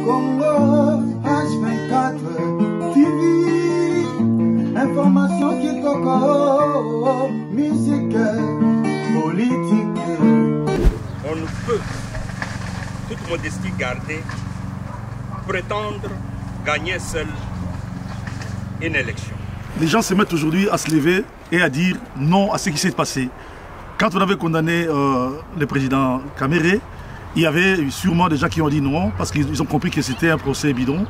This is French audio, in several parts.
Congo, H24 TV, information qui coco, musique, politique. On ne peut, toute modestie gardée, prétendre gagner seul une élection. Les gens se mettent aujourd'hui à se lever et à dire non à ce qui s'est passé. Quand on avait condamné le président Kamere, il y avait sûrement des gens qui ont dit non parce qu'ils ont compris que c'était un procès bidon.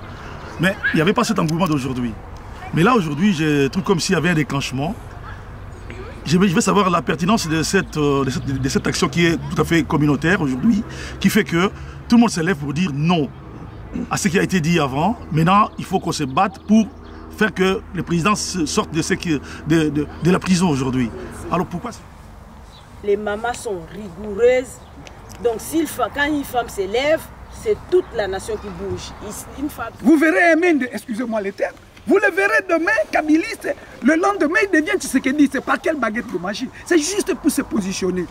Mais il n'y avait pas cet engouement d'aujourd'hui. Mais là aujourd'hui, je trouve comme s'il y avait un déclenchement. Je veux savoir la pertinence de cette action qui est tout à fait communautaire aujourd'hui, qui fait que tout le monde se lève pour dire non à ce qui a été dit avant. Maintenant, il faut qu'on se batte pour faire que le président sorte de la prison aujourd'hui. Alors pourquoi? Les mamans sont rigoureuses. Donc quand une femme se lève, c'est toute la nation qui bouge. Une femme... Vous verrez un Mende, excusez-moi les termes, vous le verrez demain, kabiliste, le lendemain il devient Tshisekedi. C'est pas quelle baguette de magie, c'est juste pour se positionner.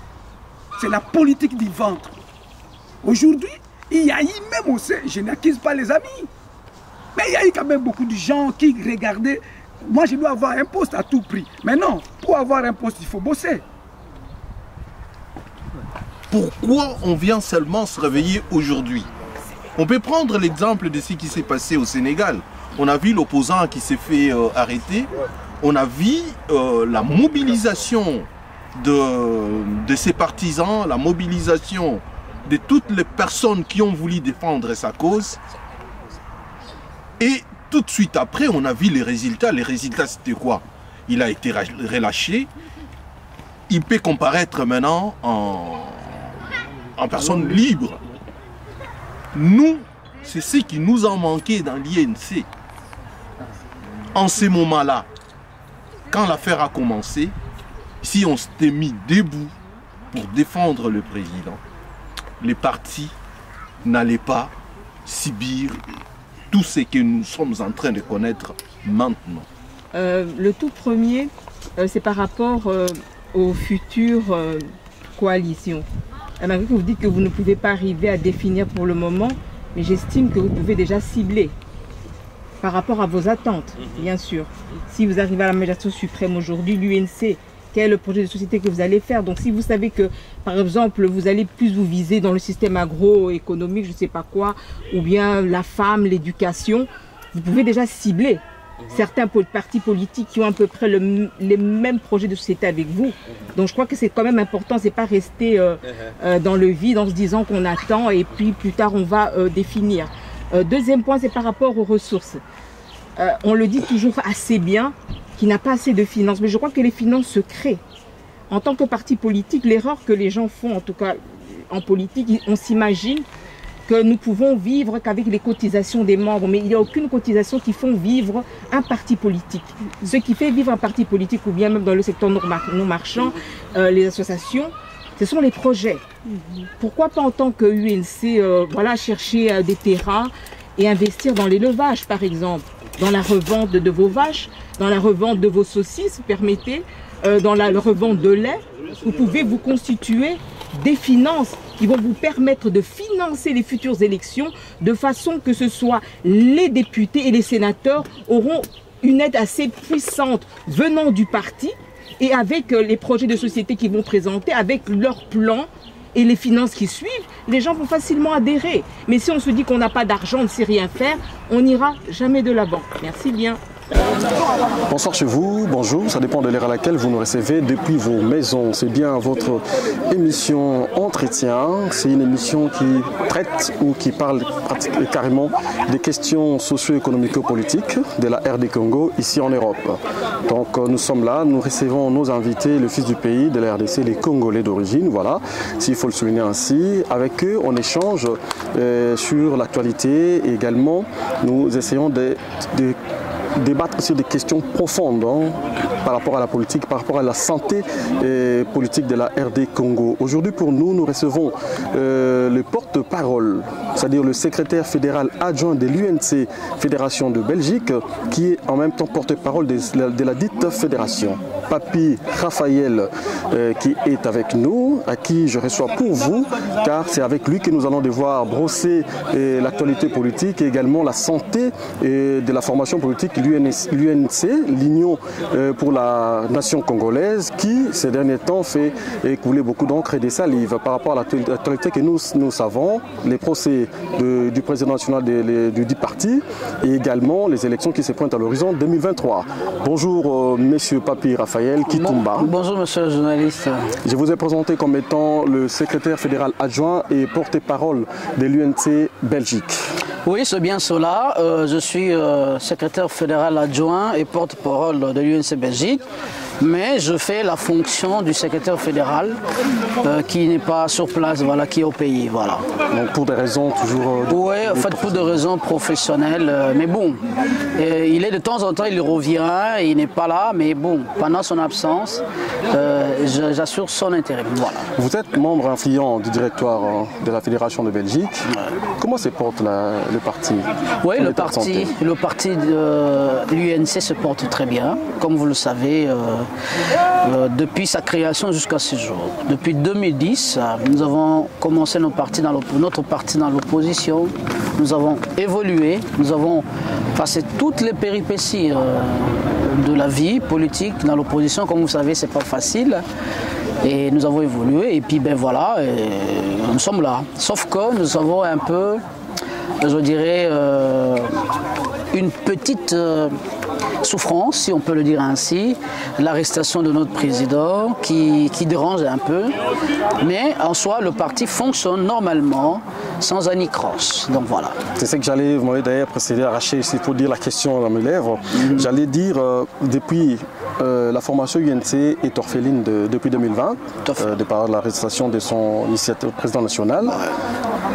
C'est la politique du ventre. Aujourd'hui, il y a eu même aussi, je n'accuse pas les amis, mais il y a eu quand même beaucoup de gens qui regardaient, moi je dois avoir un poste à tout prix. Mais non, pour avoir un poste, il faut bosser. Pourquoi on vient seulement se réveiller aujourd'hui? On peut prendre l'exemple de ce qui s'est passé au Sénégal. On a vu l'opposant qui s'est fait arrêter. On a vu la mobilisation de ses partisans, la mobilisation de toutes les personnes qui ont voulu défendre sa cause. Et tout de suite après, on a vu les résultats. Les résultats, c'était quoi? Il a été relâché. Il peut comparaître maintenant en personne libre. Nous, c'est ce qui nous a manqué dans l'INC. En ce moment-là, quand l'affaire a commencé, si on s'était mis debout pour défendre le président, les partis n'allaient pas subir tout ce que nous sommes en train de connaître maintenant. Le tout premier, c'est par rapport aux futures coalitions. Malgré que vous dites que vous ne pouvez pas arriver à définir pour le moment, mais j'estime que vous pouvez déjà cibler par rapport à vos attentes, bien sûr. Si vous arrivez à la magistrature suprême aujourd'hui, l'UNC, quel est le projet de société que vous allez faire? Donc si vous savez que, par exemple, vous allez plus vous viser dans le système agroéconomique, je ne sais pas quoi, ou bien la femme, l'éducation, vous pouvez déjà cibler certains partis politiques qui ont à peu près les mêmes projets de société avec vous. Donc je crois que c'est quand même important, c'est pas rester dans le vide en se disant qu'on attend et puis plus tard on va définir. Deuxième point, c'est par rapport aux ressources. On le dit toujours assez bien, qu'il n'a pas assez de finances, mais je crois que les finances se créent. En tant que parti politique, l'erreur que les gens font, en tout cas en politique, on s'imagine que nous pouvons vivre qu'avec les cotisations des membres, mais il n'y a aucune cotisation qui font vivre un parti politique. Ce qui fait vivre un parti politique, ou bien même dans le secteur non marchand, les associations, ce sont les projets. Pourquoi pas en tant que UNC, voilà, chercher des terrains et investir dans l'élevage, par exemple, dans la revente de vos vaches, dans la revente de vos saucisses, permettez, dans la revente de lait, vous pouvez vous constituer des finances qui vont vous permettre de financer les futures élections de façon que ce soit les députés et les sénateurs auront une aide assez puissante venant du parti et avec les projets de société qu'ils vont présenter, avec leurs plans et les finances qui suivent, les gens vont facilement adhérer. Mais si on se dit qu'on n'a pas d'argent, on ne sait rien faire, on n'ira jamais de l'avant. Merci bien. Bonsoir chez vous, bonjour, ça dépend de l'heure à laquelle vous nous recevez depuis vos maisons. C'est bien votre émission Entretien, c'est une émission qui traite ou qui parle carrément des questions socio-économico-politiques de la RD Congo ici en Europe. Donc nous sommes là, nous recevons nos invités, le fils du pays de la RDC, les Congolais d'origine, voilà, s'il faut le souligner ainsi. Avec eux, on échange sur l'actualité et également nous essayons de débattre sur des questions profondes par rapport à la politique, par rapport à la santé politique de la RD Congo. Aujourd'hui pour nous, nous recevons le porte-parole c'est-à-dire le secrétaire fédéral adjoint de l'UNC Fédération de Belgique, qui est en même temps porte-parole de la dite fédération. Papi Raphaël qui est avec nous, à qui je reçois pour vous, car c'est avec lui que nous allons devoir brosser l'actualité politique et également la santé de la formation politique l'UNC, l'Union pour la nation congolaise, qui ces derniers temps fait couler beaucoup d'encre et des salives par rapport à l'actualité que nous savons, les procès du président national du dit parti et également les élections qui se pointent à l'horizon 2023. Bonjour monsieur Papi Raphaël Kitumba. Bonjour monsieur le journaliste. Je vous ai présenté comme étant le secrétaire fédéral adjoint et porte-parole de l'UNC Belgique. Oui, c'est bien cela. Je suis secrétaire fédéral adjoint et porte-parole de l'UNC Belgique, mais je fais la fonction du secrétaire fédéral qui n'est pas sur place, voilà, qui est au pays. Voilà. Donc pour des raisons toujours... Oui, en fait pour des raisons professionnelles, mais bon, il est de temps en temps, il revient, il n'est pas là, mais bon, pendant son absence, j'assure son intérêt. Voilà. Vous êtes membre influent du directoire de la Fédération de Belgique. Comment se porte le parti? Oui, le parti de l'UNC se porte très bien, comme vous le savez, depuis sa création jusqu'à ce jour. Depuis 2010, nous avons commencé notre parti dans l'opposition, nous avons évolué, nous avons passé toutes les péripéties de la vie politique dans l'opposition. Comme vous savez, c'est pas facile. Et nous avons évolué et puis ben voilà, nous sommes là. Sauf que nous avons un peu, je dirais, une petite souffrance, si on peut le dire ainsi, l'arrestation de notre président qui dérange un peu. Mais en soi, le parti fonctionne normalement, sans anicroche. Donc voilà. C'est ce que j'allais, vous m'avez d'ailleurs précédé, arracher, c'est pour dire la question dans mes lèvres. J'allais dire, depuis la formation UNC est orpheline depuis 2020, de par l'arrestation de son initiateur président national.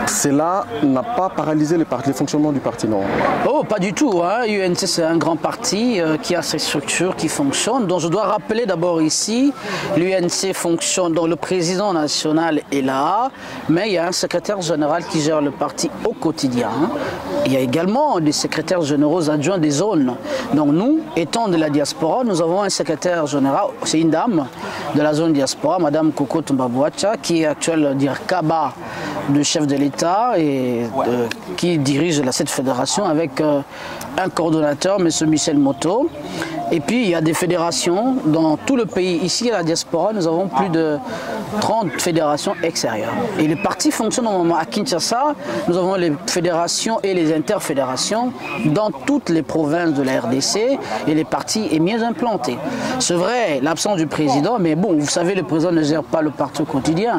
Cela n'a pas paralysé le fonctionnement du parti, non? Oh, pas du tout. Hein. UNC, c'est un grand parti qui a ses structures qui fonctionnent. Donc je dois rappeler d'abord ici, l'UNC fonctionne, donc le président national est là, mais il y a un secrétaire général qui gère le parti au quotidien. Il y a également des secrétaires généraux adjoints des zones. Donc nous, étant de la diaspora, nous avons un secrétaire général, c'est une dame de la zone diaspora, Madame Coco Tumbabouacha, qui est actuelle CABA de chef de l'État et qui dirige cette fédération avec un coordonnateur, M. Michel Moto. Et puis il y a des fédérations dans tout le pays. Ici à la diaspora, nous avons plus de 30 fédérations extérieures. Et les partis fonctionnent au moment à Kinshasa. Nous avons les fédérations et les interfédérations dans toutes les provinces de la RDC et les partis est mieux implanté. C'est vrai, l'absence du président, mais bon, vous savez, le président ne gère pas le parti au quotidien.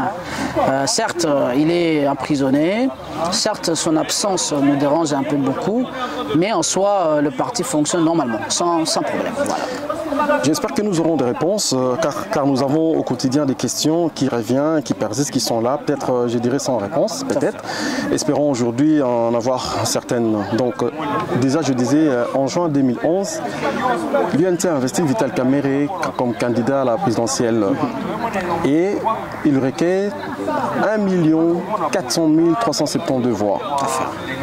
Certes, il est emprisonné, certes, son absence nous dérange un peu beaucoup, mais en soi, le parti fonctionne normalement, sans problème. Voilà. J'espère que nous aurons des réponses, car nous avons au quotidien des questions qui reviennent, qui persistent, qui sont là, peut-être, je dirais, sans réponse, peut-être. Espérons aujourd'hui en avoir certaines. Donc, déjà, je disais, en juin 2011, l'UNC a investi Vital Kamerhe comme candidat à la présidentielle et il requiert 1 400 372 voix.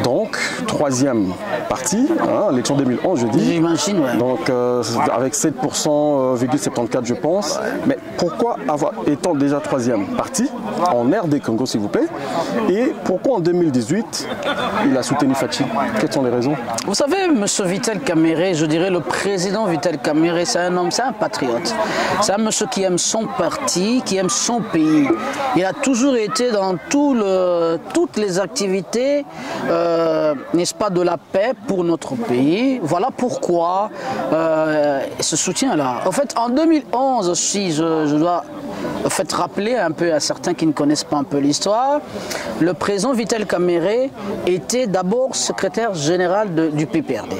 Donc, troisième parti, l'élection 2011, je dis. J'imagine, ouais. Donc, avec 7,74%, je pense. Mais pourquoi étant déjà troisième parti, en RD Congo, s'il vous plaît, et pourquoi en 2018, il a soutenu Fachi? Quelles sont les raisons? Vous savez, M. Vital Kamerhe, je dirais le président Vital Kamerhe, c'est un homme, c'est un patriote. C'est un monsieur qui aime son parti, qui aime son pays. Il a toujours été dans toutes les activités, n'est-ce pas, de la paix pour notre pays. Voilà pourquoi ce soutien-là. En fait, en 2011, si je dois rappeler un peu à certains qui ne connaissent pas un peu l'histoire, le président Vital Kamerhe était d'abord secrétaire général du PPRD.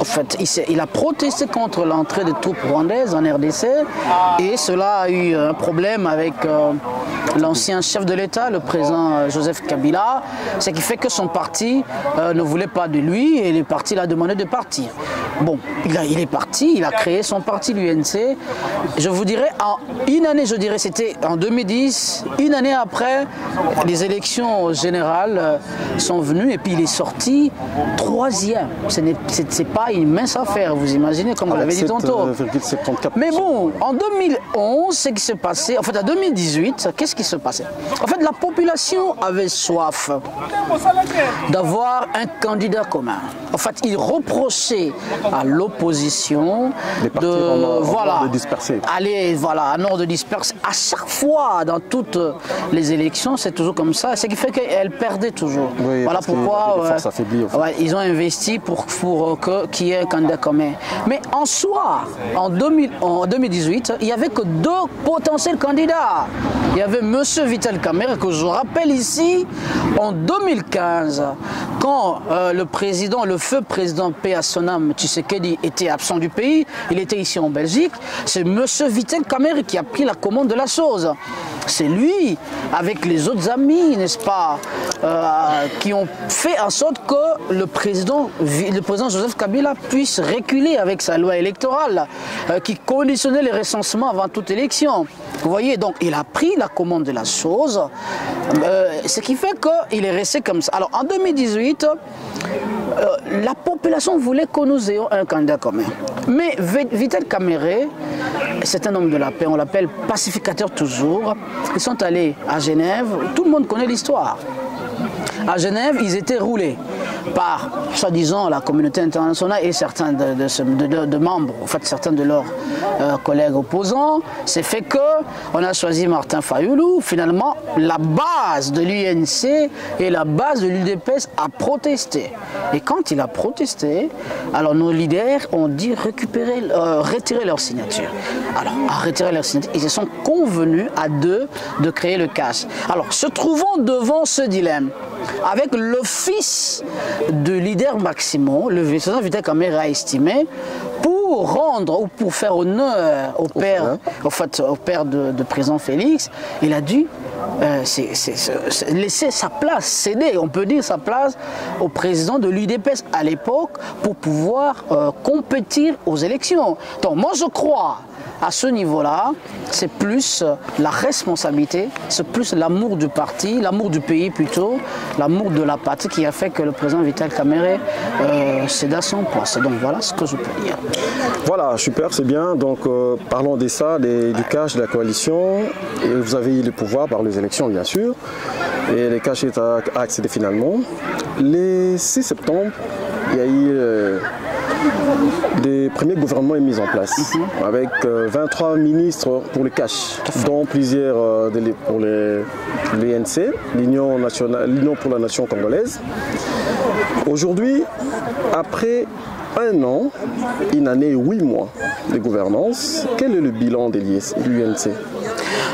En fait, il a protesté contre l'entrée des troupes rwandaises en RDC et cela a eu un problème avec l'ancien chef de l'État, le président Joseph Kabila, ce qui fait que son parti ne voulait pas de lui et le parti l'a demandé de partir. Bon, il est parti, il a créé son parti, l'UNC. Je vous dirais, en une année, je dirais c'était en 2010, une année après, les élections générales sont venues et puis il est sorti 3e. Ce n'est pas une mince affaire, vous imaginez, comme vous l'avez dit tantôt. Mais bon, en 2011, ce qui s'est passé, en fait en 2018, qu'est-ce qui se passait? En fait, la population avait soif d'avoir un candidat commun. En fait, il reprochait à l'opposition de disperser. Aller à nord de disperser. À chaque fois, dans toutes les élections, c'est toujours comme ça. Ce qui fait qu'elle perdait toujours. Oui, voilà pourquoi ils ont investi pour qu'il y ait un candidat commun. Mais en soi, en 2018, il n'y avait que 2 potentiels candidats. Il y avait M. Vital Kamerhe, que je rappelle ici, en 2015, quand le feu président paix à son âme, Tshisekedi, était absent du pays, il était ici en Belgique, c'est M. Vital Kamerhe qui a pris la commande de la chose. C'est lui, avec les autres amis, n'est-ce pas, qui ont fait en sorte que le président Joseph Kabila puisse reculer avec sa loi électorale qui conditionnait les recensements avant toute élection. Vous voyez, donc il a pris la commande de la chose, ce qui fait qu'il est resté comme ça. Alors en 2018, la population voulait que nous ayons un candidat commun. Mais Vital Kamerhe, c'est un homme de la paix, on l'appelle pacificateur toujours. Ils sont allés à Genève, tout le monde connaît l'histoire. À Genève, ils étaient roulés par, soi-disant, la communauté internationale et certains de membres, en fait certains de leurs collègues opposants. C'est fait qu'on a choisi Martin Fayulu. Finalement, la base de l'UNC et la base de l'UDPS a protesté. Et quand il a protesté, alors nos leaders ont dit retirer leur signature. Alors, à retirer leur signature, ils se sont convenus à 2 de créer le CAS. Alors, se trouvant devant ce dilemme, avec le fils de leader Maximo, le président Vital Kamerhe a estimé, pour rendre ou pour faire honneur au père de président Félix, il a dû laisser sa place, céder, on peut dire sa place au président de l'UDPS à l'époque pour pouvoir compétir aux élections. Donc moi je crois à ce niveau-là, c'est plus la responsabilité, c'est plus l'amour du parti, l'amour du pays plutôt, l'amour de la patrie qui a fait que le président Vital Kamerhe céda son poste. Donc voilà ce que je peux dire. Voilà, super, c'est bien. Donc parlons de ça, du cash de la coalition. Et vous avez eu le pouvoir par les élections, bien sûr. Et le cash est accédé finalement. Le 6 septembre, il y a eu les premiers gouvernements mis en place, avec 23 ministres pour le cash, dont plusieurs pour l'UNC, l'Union pour la nation congolaise. Aujourd'hui, après 1 an, une année et 8 mois de gouvernance, quel est le bilan de l'UNC?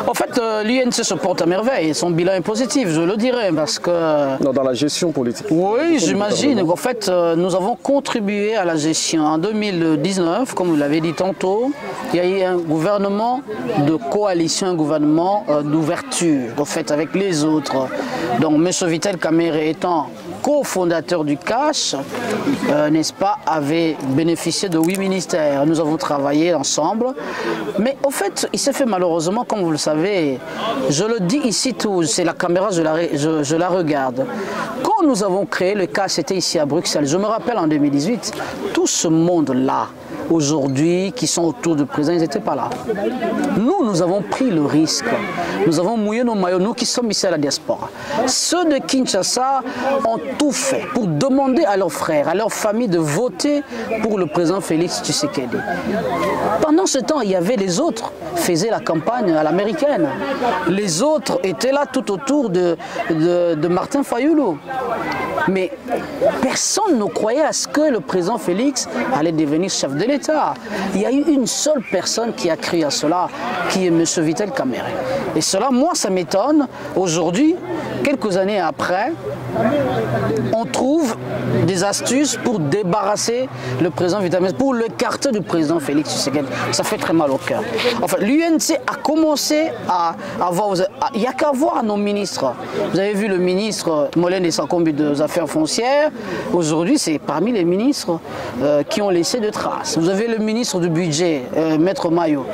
En fait, l'UNC se porte à merveille. Son bilan est positif, je le dirais, parce que... Non, dans la gestion politique. Oui, j'imagine. En fait, nous avons contribué à la gestion. En 2019, comme vous l'avez dit tantôt, il y a eu un gouvernement de coalition, un gouvernement d'ouverture, en fait, avec les autres. Donc, M. Vital Kamerhe étant cofondateur du CASH, n'est-ce pas, avait bénéficié de 8 ministères. Nous avons travaillé ensemble. Mais au fait, il s'est fait malheureusement, comme vous le savez, je le dis ici tout, c'est la caméra, je la regarde. Quand nous avons créé le CASH, c'était ici à Bruxelles. Je me rappelle en 2018, tout ce monde-là, aujourd'hui, qui sont autour du président, ils n'étaient pas là. Nous avons pris le risque. Nous avons mouillé nos maillots, nous qui sommes ici à la diaspora. Ceux de Kinshasa ont tout fait pour demander à leurs frères, à leurs familles de voter pour le président Félix Tshisekedi. Pendant ce temps, il y avait les autres qui faisaient la campagne à l'américaine. Les autres étaient là tout autour de Martin Fayulu. Mais personne ne croyait à ce que le président Félix allait devenir chef de l'État. Il y a eu une seule personne qui a cru à cela, qui est M. Vital Kamerhe. Et cela, moi, ça m'étonne. Aujourd'hui, quelques années après, on trouve des astuces pour débarrasser le président Vital Kamerhe, pour l'écarter du président Félix Tshisekedi. Ça fait très mal au cœur. Enfin, l'UNC a commencé à avoir... Il n'y a qu'à voir nos ministres. Vous avez vu le ministre Molène et Sakombi des Affaires foncières. Aujourd'hui, c'est parmi les ministres qui ont laissé de traces. Vous avez le ministre du budget, Maître Mayo.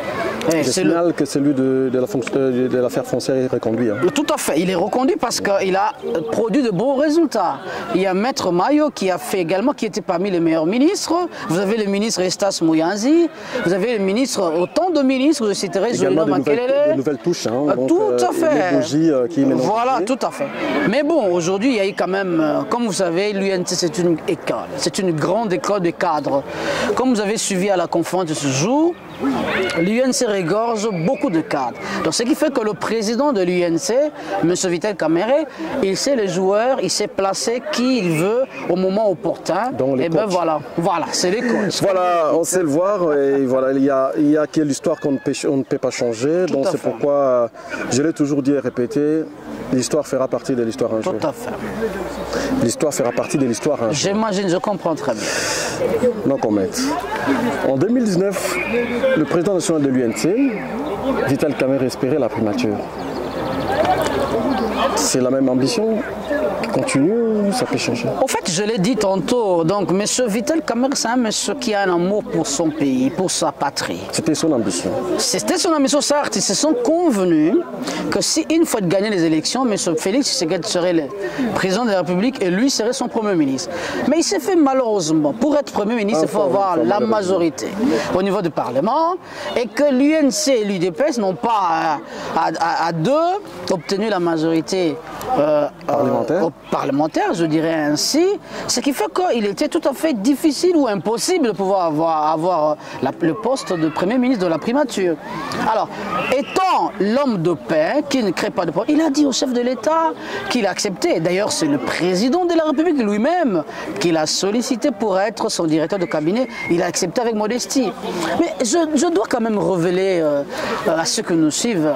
Je signale que celui de l'affaire foncière est reconduit. Hein. Tout à fait, il est reconduit parce qu'il a produit de bons résultats. Il y a Maître Mayo qui a fait également, qui était parmi les meilleurs ministres. Vous avez le ministre Estas Mouyanzi, vous avez le ministre, autant de ministres, je citerai Zolino Makelele. De nouvelles touches, hein, donc, tout à fait. Les bougies qui voilà, tout à fait. Mais bon, aujourd'hui, il y a eu quand même, comme vous savez, l'UNC c'est une école, c'est une grande école de cadres. Comme vous avez suivi à la conférence de ce jour, l'UNC regorge beaucoup de cadres. Donc, ce qui fait que le président de l'UNC, M. Vital Kamerhe, il sait les joueurs, il sait placer qui il veut au moment opportun. Et bien voilà, c'est les coachs. Voilà, on sait le voir. Et voilà, il y a que l'histoire qu'on ne peut pas changer. Donc c'est pourquoi je l'ai toujours dit et répété. L'histoire fera partie de l'histoire un jour. Tout à fait. L'histoire fera partie de l'histoire un jour. J'imagine, je comprends très bien. Non comment. En 2019, le président national de l'UNC, Vital Kamerhe, espérait la primature. C'est la même ambition qui continue ou ça peut changer? En fait, je l'ai dit tantôt, donc M. Vital Kamerhe, c'est un monsieur qui a un amour pour son pays, pour sa patrie. C'était son ambition. C'était son ambition, certes. Ils se sont convenus que si une fois de gagner les élections, M. Félix Tshisekedi serait le président de la République et lui serait son premier ministre. Mais il s'est fait malheureusement, pour être premier ministre, il faut avoir la majorité au niveau du Parlement et que l'UNC et l'UDPS n'ont pas à deux obtenu la majorité parlementaire, je dirais ainsi, ce qui fait qu'il était tout à fait difficile ou impossible de pouvoir avoir le poste de Premier ministre de la primature. Alors, étant l'homme de paix, qui ne crée pas de problème, il a dit au chef de l'État qu'il a accepté. D'ailleurs, c'est le président de la République lui-même qui l'a sollicité pour être son directeur de cabinet. Il a accepté avec modestie. Mais je dois quand même révéler à ceux que nous suivent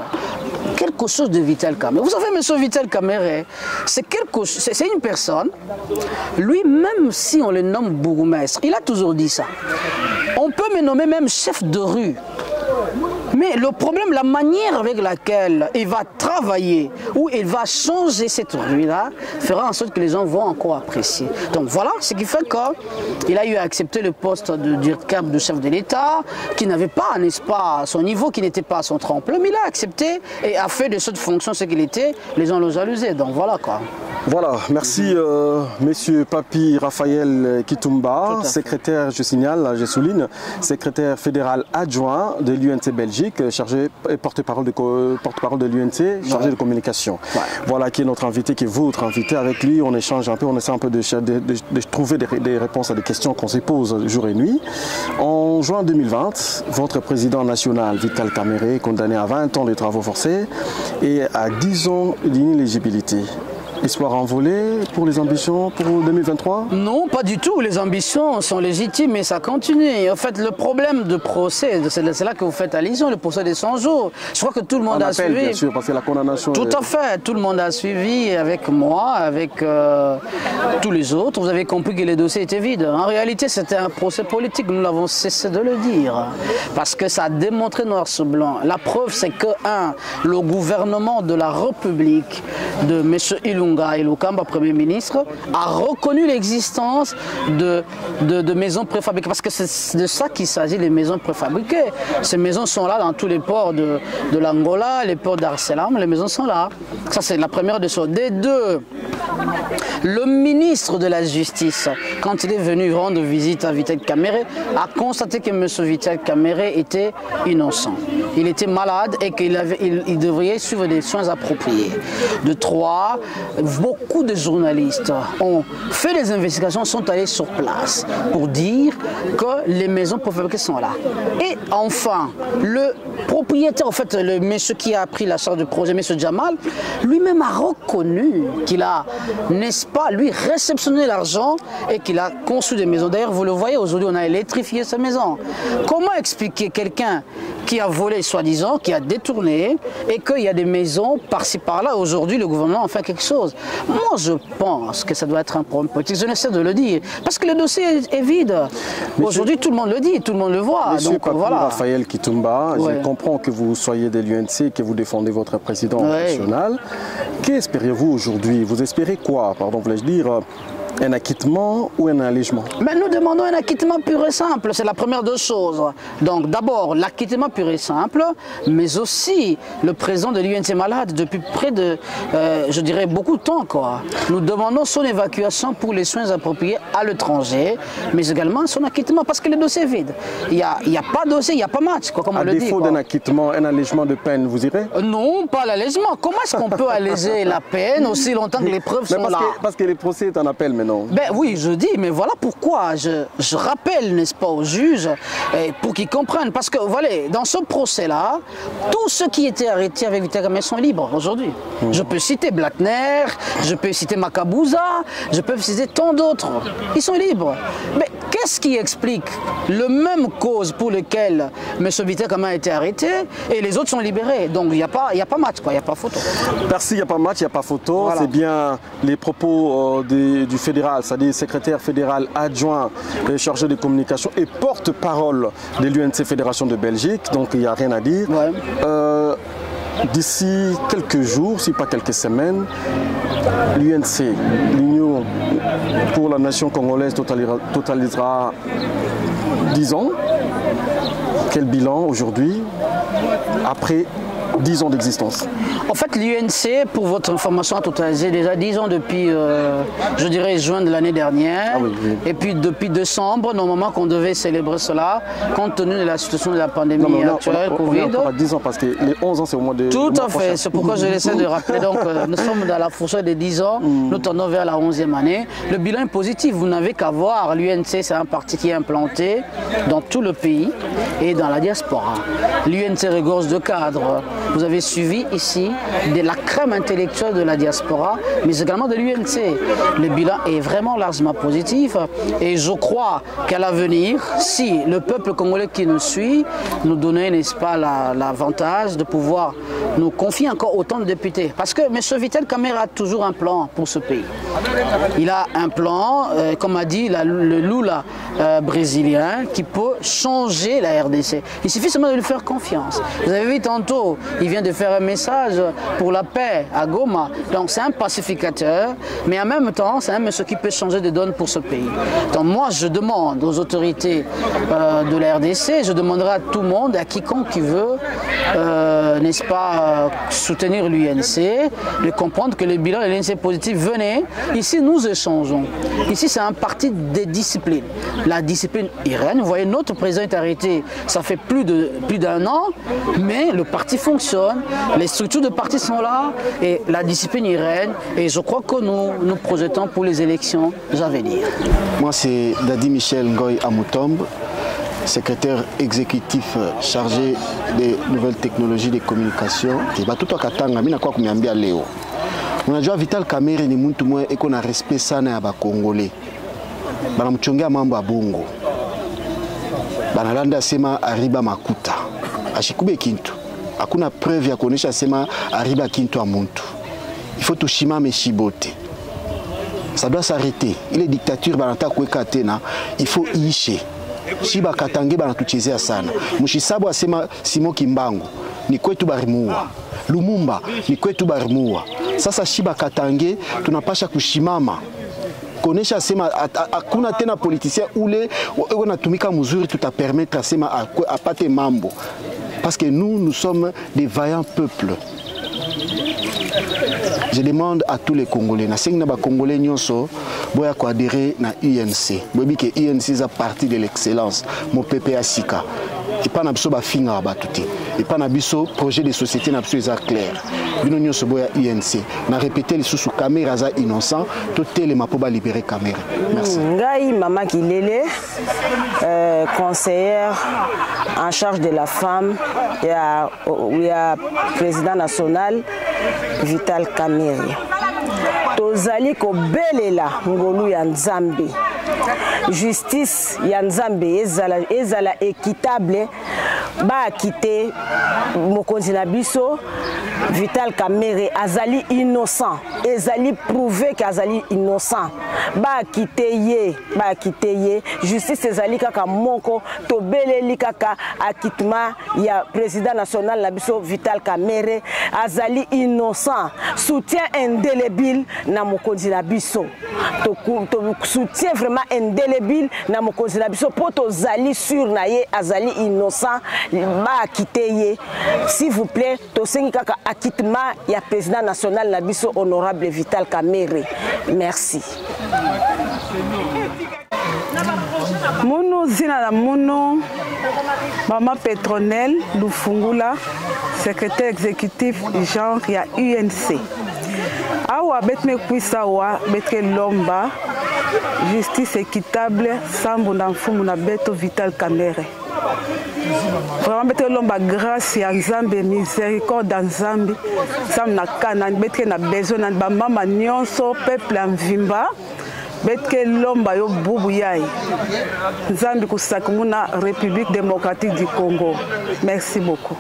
quelque chose de Vital Kamerhe. Vous savez, M. Vital Kamerhe, c'est une personne, lui-même si on le nomme bourgmestre, il a toujours dit ça. On peut me nommer même chef de rue. Mais le problème, la manière avec laquelle il va travailler, ou il va changer cette rue-là, fera en sorte que les gens vont encore apprécier. Donc voilà, ce qui fait qu'il a eu à accepter le poste de directeur de chef de l'État, qui n'avait pas, n'est-ce pas, son niveau, qui n'était pas à son tremplin, mais il a accepté et a fait de cette fonction ce qu'il était, les gens le jalousaient. Donc voilà quoi. Voilà, merci Monsieur Papi Raphaël Kitumba, secrétaire, je signale, je souligne, secrétaire fédéral adjoint de l'UNC Belgique, chargé et porte-parole de l'UNC, chargé de communication. Voilà qui est notre invité, qui est votre invité. Avec lui, on échange un peu, on essaie un peu de trouver des réponses à des questions qu'on se pose jour et nuit. En juin 2020, votre président national, Vital Kamerhe, est condamné à 20 ans de travaux forcés et à 10 ans d'inéligibilité. Espoir envolé pour les ambitions pour 2023? Non, pas du tout. Les ambitions sont légitimes et ça continue. En fait, le problème de procès, c'est là que vous faites allusion, le procès des 100 jours. Je crois que tout le monde a suivi. Bien sûr, parce que la condamnation... Tout à fait. Tout le monde a suivi avec moi, avec tous les autres. Vous avez compris que les dossiers étaient vides. En réalité, c'était un procès politique. Nous l'avons cessé de le dire. Parce que ça a démontré noir sur blanc. La preuve, c'est que, le gouvernement de la République de M. Ilunga Ilukamba, Premier ministre, a reconnu l'existence de maisons préfabriquées. Parce que c'est de ça qu'il s'agit, les maisons préfabriquées. Ces maisons sont là dans tous les ports de l'Angola, les ports d'Arselam, les maisons sont là. Ça, c'est la première des choses. Des deux, le ministre de la Justice, quand il est venu rendre visite à Vital Kamerhe, a constaté que M. Vital Kamerhe était innocent. Il était malade et qu'il devrait suivre des soins appropriés. De trois, beaucoup de journalistes ont fait des investigations, sont allés sur place pour dire que les maisons préfabriquées sont là. Et enfin, le propriétaire, en fait, le monsieur qui a pris la charge du projet, M. Jamal, lui-même a reconnu qu'il a, n'est-ce pas, lui, réceptionné l'argent et qu'il a conçu des maisons. D'ailleurs, vous le voyez, aujourd'hui, on a électrifié ces maisons. Comment expliquer quelqu'un qui a volé, soi-disant, qui a détourné, et qu'il y a des maisons par-ci, par-là? Aujourd'hui, le gouvernement en fait quelque chose. Moi, je pense que ça doit être un problème politique. Je n'essaie de le dire. Parce que le dossier est vide. Aujourd'hui, tout le monde le dit, tout le monde le voit. Monsieur donc, voilà. Raphaël Kitumba, je comprends que vous soyez de l'UNC, que vous défendez votre président national. Qu'espérez-vous aujourd'hui? Vous espérez quoi, pardon, voulais-je dire, Un acquittement ou un allègement? Mais nous demandons un acquittement pur et simple, c'est la première des choses. Donc d'abord l'acquittement pur et simple, mais aussi le président de l'UNC malade depuis près de, je dirais, beaucoup de temps, quoi. Nous demandons son évacuation pour les soins appropriés à l'étranger, mais également son acquittement parce que le dossier est vide. Il n'y a pas de dossier, il n'y a pas match, quoi, comme on le dit. À défaut d'un acquittement, un allègement de peine, vous irez? Non, pas l'allègement. Comment est-ce qu'on peut alléger la peine aussi longtemps que les preuves sont là? Parce que les procès est en appel maintenant. Ben oui, je dis, mais voilà pourquoi je rappelle, n'est-ce pas, aux juges, pour qu'ils comprennent. Parce que, voilà, dans ce procès-là, tous ceux qui étaient arrêtés avec Vital Kamerhe sont libres aujourd'hui. Je peux citer Blattner, je peux citer Makabouza, je peux citer tant d'autres. Ils sont libres. Mais qu'est-ce qui explique le même cause pour lequel M. Vital Kamerhe a été arrêté et les autres sont libérés? Donc il n'y a pas match, quoi, il n'y a pas photo. Merci, il n'y a pas match, il n'y a pas photo. Voilà. C'est bien les propos du fédéral, c'est-à-dire secrétaire fédéral adjoint chargé de communication et porte-parole de l'UNC Fédération de Belgique. Donc il n'y a rien à dire. Ouais. D'ici quelques jours, si pas quelques semaines, l'UNC, l'Union pour la nation congolaise, totalisera 10 ans. Quel bilan aujourd'hui, après 10 ans d'existence? En fait, l'UNC, pour votre information, a totalisé déjà 10 ans depuis, je dirais, juin de l'année dernière. Ah oui, oui. Et puis depuis décembre, normalement qu'on devait célébrer cela, compte tenu de la situation de la pandémie actuelle, Covid. On a 10 ans parce que les 11 ans, c'est au mois de... Tout à fait, c'est pourquoi je l'essaie de rappeler. Donc, nous sommes dans la fourchette des 10 ans, nous tournons vers la 11e année. Le bilan est positif, vous n'avez qu'à voir. L'UNC, c'est un parti qui est implanté dans tout le pays et dans la diaspora. L'UNC regorge de cadres. Vous avez suivi ici de la crème intellectuelle de la diaspora, mais également de l'UNC. Le bilan est vraiment largement positif et je crois qu'à l'avenir, si le peuple congolais qui nous suit nous donnait, n'est-ce pas, l'avantage de pouvoir nous confier encore autant de députés. Parce que M. Vital Kamerhe a toujours un plan pour ce pays. Il a un plan, comme a dit le Lula brésilien, qui peut changer la RDC. Il suffit seulement de lui faire confiance. Vous avez vu tantôt, il vient de faire un message pour la paix à Goma. Donc c'est un pacificateur, mais en même temps, c'est un monsieur qui peut changer de donne pour ce pays. Donc moi, je demande aux autorités de la RDC, je demanderai à tout le monde, à quiconque qui veut, n'est-ce pas, soutenir l'UNC, de comprendre que le bilan de l'UNC est positif. Venez, ici nous échangeons. Ici c'est un parti de discipline. La discipline irène, vous voyez, notre président est arrêté, ça fait plus d'un an, mais le parti fonctionne, les structures de parti sont là et la discipline irène, et je crois que nous projetons pour les élections à venir. Moi c'est Dadi Michel Ngoy Amoutombe, secrétaire exécutif chargé des nouvelles technologies de communication. Batuto Katanga, mina kwa kumiambia leo. Unajua Vital Kamerhe ni mtu mwe eko na respect sana ya bakongole. Banamchongea mambo ya bongo. Banalanda sema ariba makuta. Ashikube kintu. Hakuna preuve ya kuonesha sema ariba kintu a muntu. Il faut tushimame shibote. Ça doit s'arrêter. Il est dictature banata kuweka tena, il faut iishe. Shiba Katange banatuchezea sana. Mushisabu asema Simon Kimbangu ni kwetu barimua. Lumumba ni kwetu barimua. Sasa Shiba Katange tunapasha kushimama. Konesha sema hakuna tena politicien ule wanatumika mzuri tutapermettre sema apate mambo. Parce que nous sommes des vaillants peuples. Je demande à tous les Congolais, na sengi na ba Congolais nyonso boya ko adhérer na UNC. Bobi que UNC est partie de l'excellence. Mon PPA Sika. Et pas na biso ba finga ba tuti. Et pas na biso projet de société na biso est clair. Bino nyonso boya UNC. Na répéter les sous caméra za innocent, tout télé ma po ba libérer caméra. Merci. Ngai Mama Kilele, conseillère en charge de la femme et à président national Vital Kamerhe. Tozali ko belela ngolu ya Nzambe. Justice ya Nzambe ezala équitable ba quitter mokonzi na biso Vital Kamerhe azali innocent, ezali prouvé qu'azali innocent. Ba quitter ye, justice ezali kaka moko to beleli kaka akitima ya président national na biso Vital Kamerhe azali innocent. Soutien indélébile na mokonzi na biso. To soutien vraiment indélébile na mokonzi na biso po to zali sur na ye azali innocent ba quitter ye. S'il vous plaît, to sengi kaka acquittement ya président national na biso honorable Vital Kamerhe. Merci. Mono zina la mono Maman Petronelle Lufungula, secrétaire exécutif genre ya UNC. Awa betme kwisa wa betke lomba justice équitable sambu na mfumu na beto Vital Kamerhe. Vraiment betke lomba grâce ya Nzambe miséricorde ya Nzambe sam na kana betke na besoin na ba mama nyonso peuple en vimba betke lomba yo bubu yai Nzambe kusakumuna République démocratique du Congo. Merci beaucoup.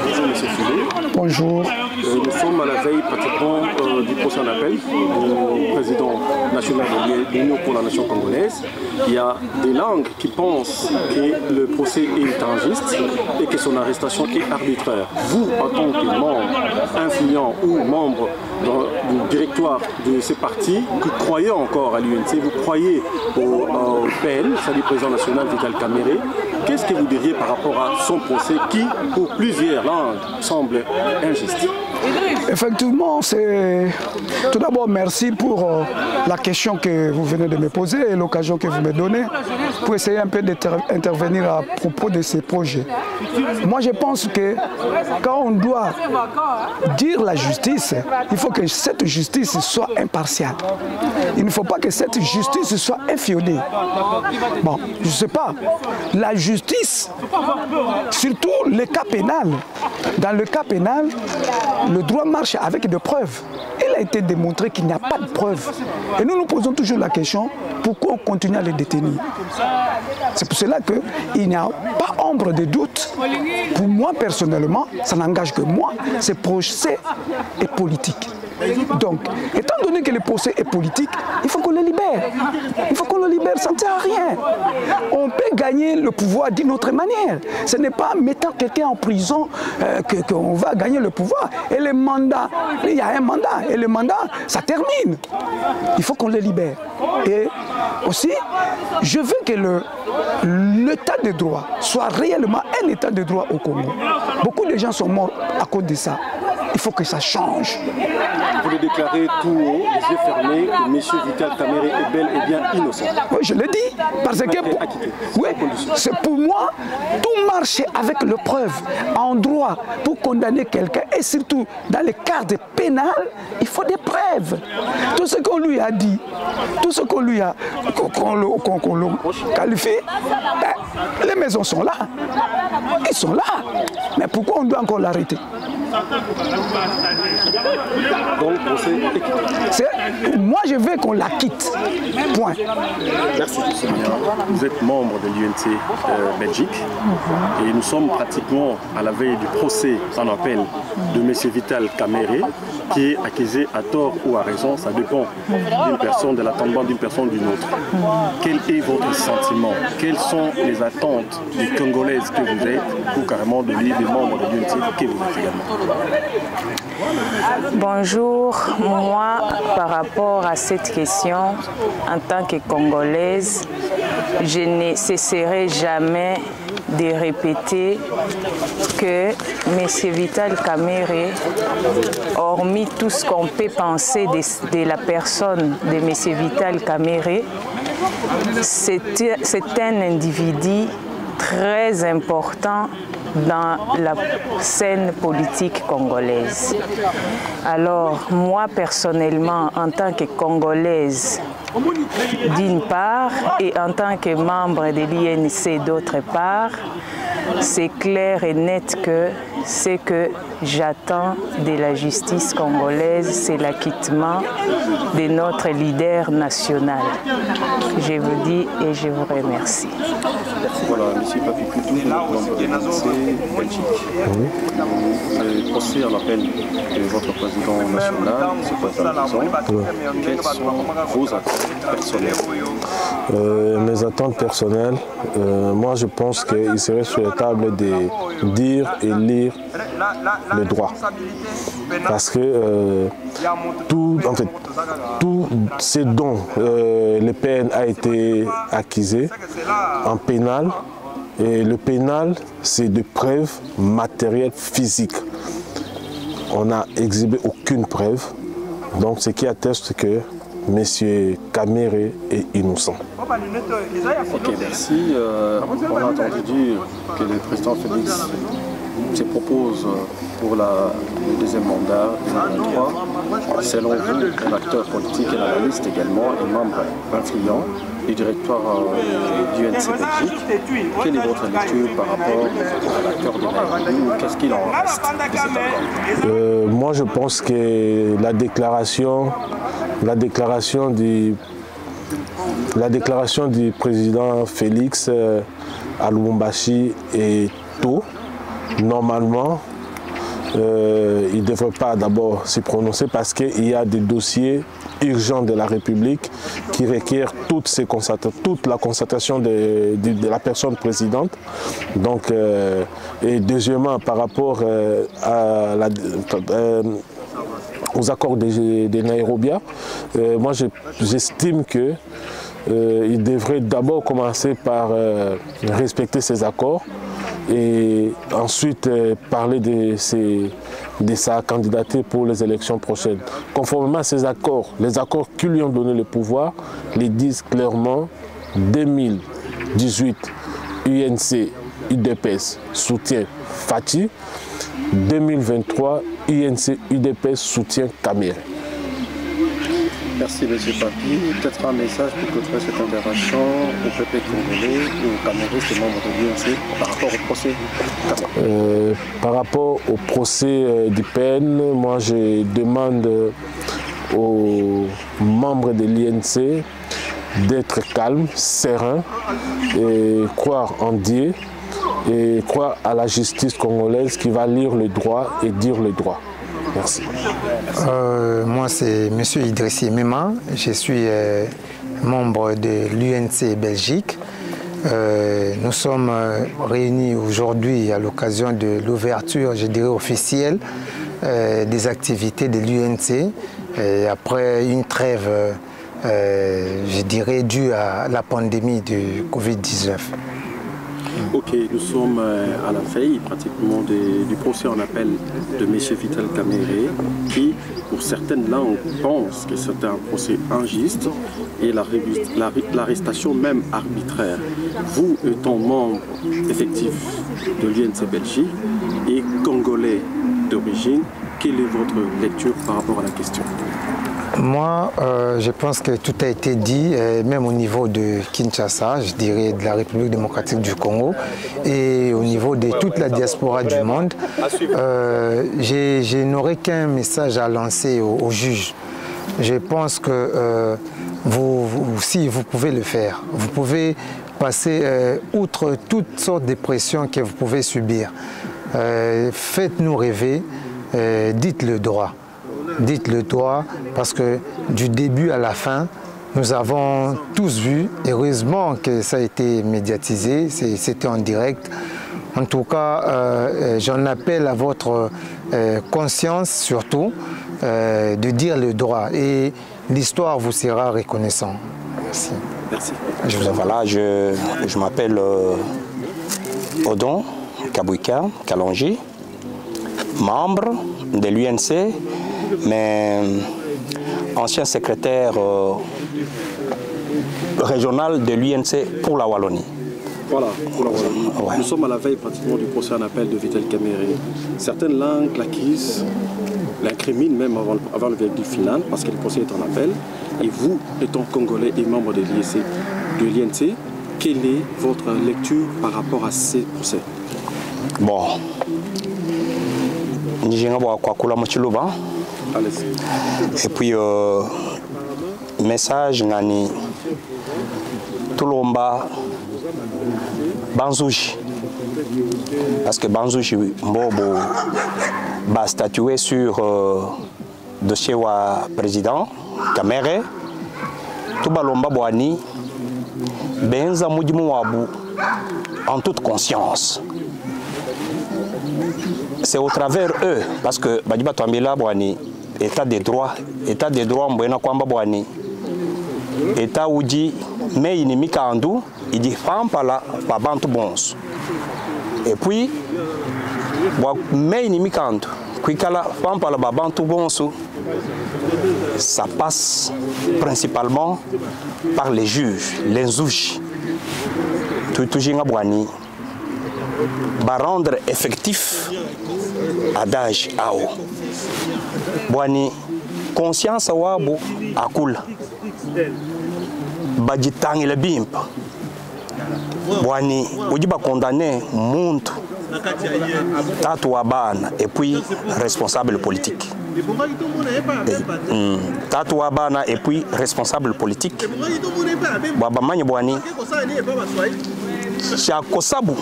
Bonjour Monsieur Fulé. Bonjour. Nous sommes à la veille pratiquement du procès en appel du président national de l'Union pour la nation congolaise. Il y a des langues qui pensent que le procès est injuste et que son arrestation est arbitraire. Vous, en tant que membre influent ou membre du directoire de ce parti, qui croyez encore à l'UNC, vous croyez au PN, c'est-à-dire président national Vital Kamerhe, qu'est-ce que vous diriez par rapport à son procès qui, pour plusieurs langues, semble injuste? Effectivement, c'est tout d'abord merci pour la question que vous venez de me poser et l'occasion que vous me donnez pour essayer un peu d'intervenir à propos de ces projets. Moi, je pense que quand on doit dire la justice, il faut que cette justice soit impartiale. Il ne faut pas que cette justice soit inféodée. Bon, je ne sais pas. La justice, surtout le cas pénal, dans le cas pénal, le droit marche avec des preuves. Il a été démontré qu'il n'y a pas de preuves. Et nous nous posons toujours la question, pourquoi on continue à les détenir? C'est pour cela qu'il n'y a pas ombre de doute. Pour moi, personnellement, ça n'engage que moi, ce procès est politique. Donc, étant donné que le procès est politique, il faut qu'on le libère. Il faut qu'on le libère, ça ne sert à rien. On peut gagner le pouvoir d'une autre manière. Ce n'est pas en mettant quelqu'un en prison qu'on va gagner le pouvoir. Et le mandat, il y a un mandat. Et le mandat, ça termine. Il faut qu'on le libère. Et aussi, je veux que l'état de droit soit réellement un état de droit au Congo. Beaucoup de gens sont morts à cause de ça. Il faut que ça change. Vous le déclarez tout haut, les yeux fermés, que M. Vital Kamerhe est bel et bien innocent. Oui, je l'ai dit. Parce que c'est pour moi, tout marche avec le preuve en droit pour condamner quelqu'un. Et surtout, dans le cadre pénal, il faut des preuves. Tout ce qu'on lui a dit, tout ce qu'on lui a, qu'on le qualifie, ben, les maisons sont là. Ils sont là. Mais pourquoi on doit encore l'arrêter? Donc, moi, je veux qu'on la quitte. Point. Merci. Vous êtes membre de l'UNC Belgique et nous sommes pratiquement à la veille du procès en appel de M. Vital Kamerhe qui est accusé à tort ou à raison, ça dépend d'une personne, de l'attendement d'une personne ou d'une autre. Quel est votre sentiment? Quelles sont les attentes des Congolaises que vous êtes ou carrément des membres de l'UNC que vous êtes également? Bonjour, moi par rapport à cette question, en tant que Congolaise, je ne cesserai jamais de répéter que M. Vital Kamerhe, hormis tout ce qu'on peut penser de la personne de M. Vital Kamerhe, c'est un individu très important dans la scène politique congolaise. Alors, moi personnellement, en tant que Congolaise, d'une part, et en tant que membre de l'INC d'autre part, c'est clair et net que ce que j'attends de la justice congolaise, c'est l'acquittement de notre leader national. Je vous dis et je vous remercie. Voilà, M. Papi Coutou, membre de l'UNC Belgique. Le procès en appel de votre président national, c'est pas la raison. Quelles sont vos attentes personnelles? Mes attentes personnelles, moi je pense qu'il serait souhaitable de dire et lire le droit. Parce que tout ce dont le PN a été accusé en pénal, et le pénal, c'est de preuves matérielles physiques. On n'a exhibé aucune preuve, donc ce qui atteste que M. Kamere est innocent. Ok, merci. On a entendu dire que le président Félix se propose pour le deuxième mandat 2023. Selon vous, un acteur politique et analyste également, et membre influent du directoire du UNC Belgique, quelle est votre lecture par rapport à l'acteur de Nairobi? Qu'est-ce qu'il en reste de cet accord? Moi, je pense que la déclaration du président Félix à Lubumbashi est tôt. Normalement, il ne devrait pas d'abord s'y prononcer parce qu'il y a des dossiers urgents de la République qui requièrent toute la constatation de la personne présidente. Donc, et deuxièmement, par rapport aux accords de Nairobi, moi j'estime qu'il devrait d'abord commencer par respecter ces accords et ensuite parler de sa candidature pour les élections prochaines. Conformément à ces accords, les accords qui lui ont donné le pouvoir, les disent clairement 2018, UNC, UDPS soutient Fati, 2023, UNC, UDPS soutient Kamere. Merci M. Papi. Peut-être un message pour clôturer cette intervention au peuple congolais ou aux caméristes et membres de l'UNC par rapport au procès par rapport au procès du PN, moi je demande aux membres de l'UNC d'être calmes, sereins et croire en Dieu et croire à la justice congolaise qui va lire le droit et dire le droit. Merci. Moi, c'est M. Idrissi Mema. Je suis membre de l'UNC Belgique. Nous sommes réunis aujourd'hui à l'occasion de l'ouverture, je dirais, officielle des activités de l'UNC. Après une trêve, je dirais, due à la pandémie de Covid-19. Ok, nous sommes à la veille pratiquement du procès en appel de M. Vital Kamere qui, pour certaines langues, pensent que c'était un procès injuste et l'arrestation même arbitraire. Vous, étant membre effectif de l'UNC Belgique et congolais d'origine, quelle est votre lecture par rapport à la question? Moi, je pense que tout a été dit, même au niveau de Kinshasa, je dirais de la République démocratique du Congo, et au niveau de toute la diaspora du monde. Je n'aurai qu'un message à lancer aux juges. Je pense que si vous pouvez le faire, vous pouvez passer outre toutes sortes de pressions que vous pouvez subir. Faites-nous rêver, dites le droit. Dites le droit parce que du début à la fin, nous avons tous vu, heureusement que ça a été médiatisé, c'était en direct. En tout cas, j'en appelle à votre conscience surtout de dire le droit et l'histoire vous sera reconnaissant. Merci. Merci. Voilà, je m'appelle Odon Kabouika Kalonji, membre de l'UNC, mais ancien secrétaire régional de l'UNC pour la Wallonie. Voilà, pour la Wallonie. Ouais. Nous sommes à la veille pratiquement du procès en appel de Vital Kamere. Certaines langues l'acquisent, l'incriminent même avant le verdict final parce que le procès est en appel. Et vous, étant congolais et membre de l'UNC, quelle est votre lecture par rapport à ces procès? Bon, Et puis, message, Nani, Tulomba, Banzouji. Parce que Banzouji, Mbobo, va statuer sur dossier wa président, Kamere, Tubalomba Boani, Benza Moudimou Wabu, en toute conscience. C'est au travers eux, parce que Badiba Tambila Boani, état des droits, Mbouena Kwamba Boani, état où dit, mais il n'y a pas de il dit, Pampala, Pabantu Bons. Et puis, mais il n'y a pas de Kwikala, Pampala, Pabantu Bons, ça passe principalement par les juges, les zouches. Tutujinga Boani, va rendre effectif adage ao. Boani, conscience wabu akul. Badjitang le bimp. Boani, ujiba condamné muntu. Tatu wabana et puis responsable politique. Tatu wabana et puis responsable politique. Babamani Boani. Chakosabu.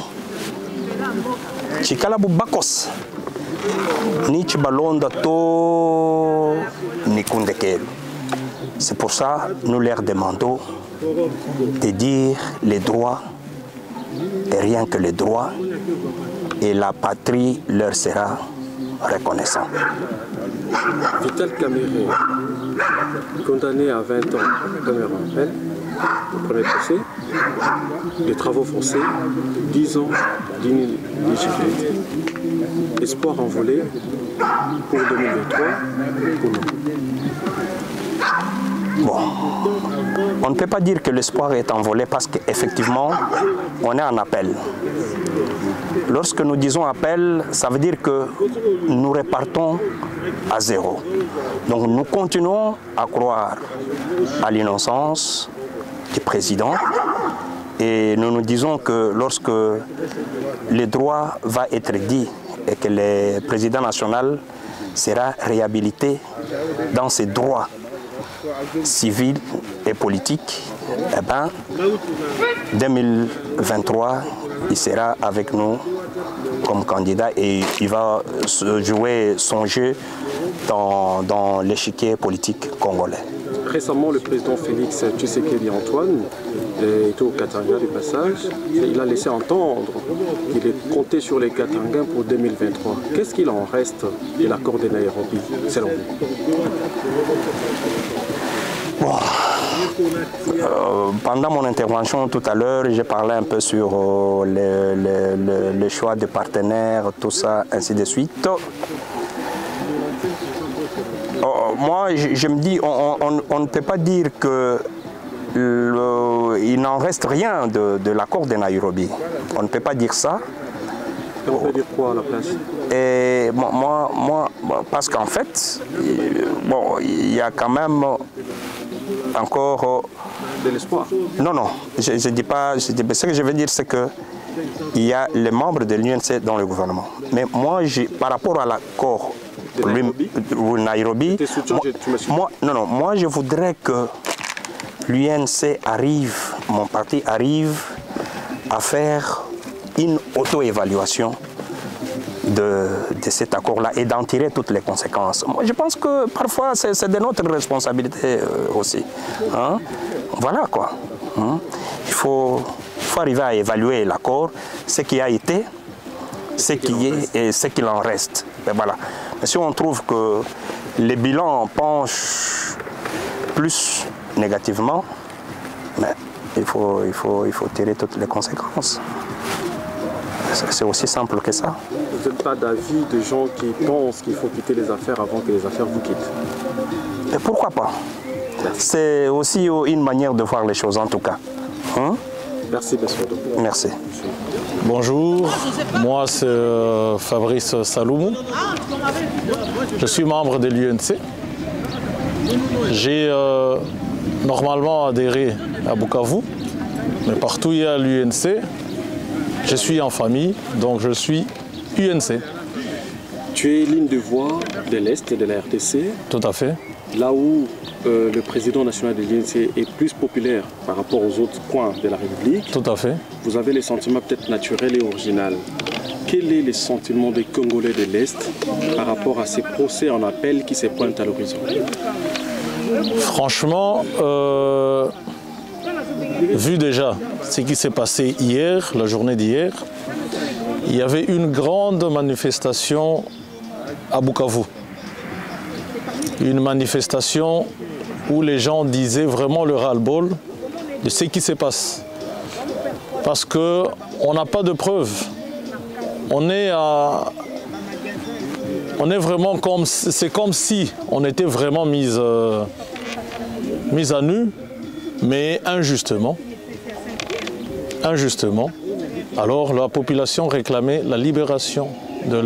Chikalabu bakos. Ni chibalonda to ni kundekelu. C'est pour ça que nous leur demandons de dire les droits et rien que les droits et la patrie leur sera reconnaissante. Vital Kamere, condamné à 20 ans, premier rappel, au premier procès, les travaux forcés, 10 ans d'inéligibilité. Espoir envolé pour 2023, pour nous. Bon, on ne peut pas dire que l'espoir est envolé parce qu'effectivement, on est en appel. Lorsque nous disons appel, ça veut dire que nous repartons à zéro. Donc nous continuons à croire à l'innocence du président et nous nous disons que lorsque le droit va être dit et que le président national sera réhabilité dans ses droits civils et politiques, eh bien, 2023, il sera avec nous comme candidat et il va jouer son jeu dans l'échiquier politique congolais. Récemment, le président Félix Tshisekedi Antoine était au Katanga du passage et il a laissé entendre qu'il est compté sur les Katanguins pour 2023. Qu'est-ce qu'il en reste de l'accord de Nairobi, selon vous? Bon. Pendant mon intervention tout à l'heure, j'ai parlé un peu sur le choix des partenaires, tout ça, ainsi de suite. Moi, je me dis, on ne peut pas dire qu'il n'en reste rien de l'accord de Nairobi. On ne peut pas dire ça. On peut dire quoi à la place? Et moi, parce qu'en fait, bon, il y a quand même encore de l'espoir. Non, je dis pas. Ce que je veux dire, c'est que il y a les membres de l'UNC dans le gouvernement. Mais moi, par rapport à l'accord Nairobi, moi, je voudrais que l'UNC arrive, mon parti arrive à faire une auto-évaluation de cet accord-là et d'en tirer toutes les conséquences. Moi, je pense que parfois, c'est de notre responsabilité aussi. Hein? Voilà quoi. Hein? Il faut arriver à évaluer l'accord, ce qui a été, ce qui est et ce qu'il en reste. Et voilà. Mais si on trouve que les bilans penchent plus négativement, mais il faut tirer toutes les conséquences. C'est aussi simple que ça. Vous n'êtes pas d'avis de gens qui pensent qu'il faut quitter les affaires avant que les affaires vous quittent? Et pourquoi pas? C'est aussi une manière de voir les choses en tout cas. Hein? Merci, monsieur. Merci. Bonjour, moi c'est Fabrice Saloumou. Je suis membre de l'UNC. J'ai normalement adhéré à Bukavu, mais partout où il y a l'UNC, je suis en famille, donc je suis UNC. Tu es ligne de voix de l'Est de la RDC. Tout à fait. Là où le président national de l'UNC est plus populaire par rapport aux autres coins de la République. Tout à fait. Vous avez les sentiments peut-être naturels et originaux. Quel est le sentiment des Congolais de l'Est par rapport à ces procès en appel qui se pointent à l'horizon? Franchement, vu déjà ce qui s'est passé hier, la journée d'hier, il y avait une grande manifestation à Bukavu. Une manifestation où les gens disaient vraiment le ras-le-bol de ce qui se passe. Parce qu'on n'a pas de preuves. On est vraiment comme... C'est comme si on était vraiment mis à nu, mais injustement. Injustement. Alors la population réclamait la libération de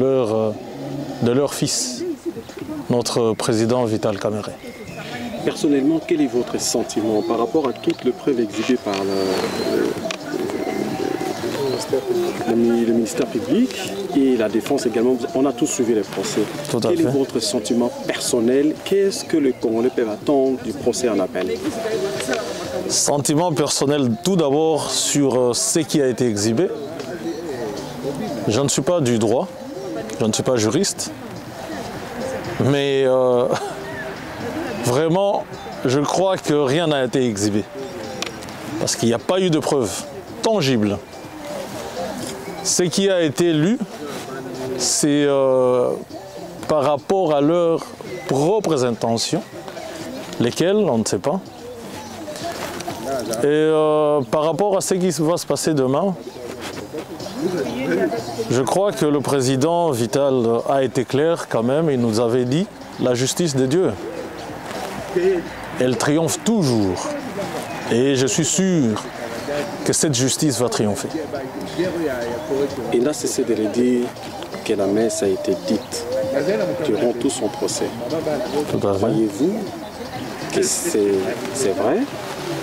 leur fils, notre président Vital Kamerhe. Personnellement, quel est votre sentiment par rapport à toutes les preuves exhibées par le ministère public et la défense également? On a tous suivi les procès. Quel est votre sentiment personnel? Qu'est-ce que les Congolais peuvent attendre du procès en appel? Sentiment personnel, tout d'abord sur ce qui a été exhibé. Je ne suis pas du droit, je ne suis pas juriste, mais vraiment, je crois que rien n'a été exhibé. Parce qu'il n'y a pas eu de preuves tangibles. Ce qui a été lu, c'est par rapport à leurs propres intentions, lesquelles, on ne sait pas. Et par rapport à ce qui va se passer demain, je crois que le président Vital a été clair quand même. Il nous avait dit la justice de Dieu. Elle triomphe toujours. Et je suis sûr que cette justice va triompher. Il n'a cessé de le dire que la messe a été dite durant tout son procès. Croyez-vous que c'est vrai